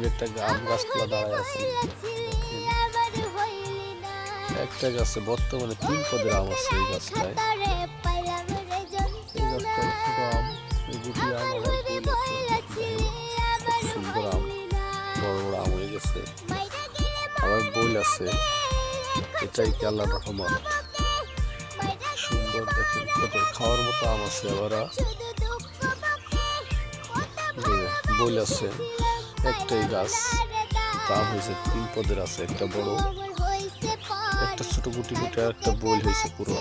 একটা আম গাছপালা দাঁড়ায় আছে। একটা গাছে বর্তমানে 3 পদের আম আছে এই গাছটায়। এই গাছটায় ছোট আম, এই গুটি আম আবার গোল আছে। কত সুন্দর আম, বড় বড় আম হয়ে গেছে, আবার বইল আছে। এটাই কি আল্লাহর রহমত। সুন্দর দেখেন, কত খাওয়ার মতো আম আছে। আবার বইল আছে, একটাই গাছ, আম হয়েছে 3 পদের আছে, একটা বড়, একটা ছোট গুটি গুটি, আর একটা বইল হয়েছে পুরো।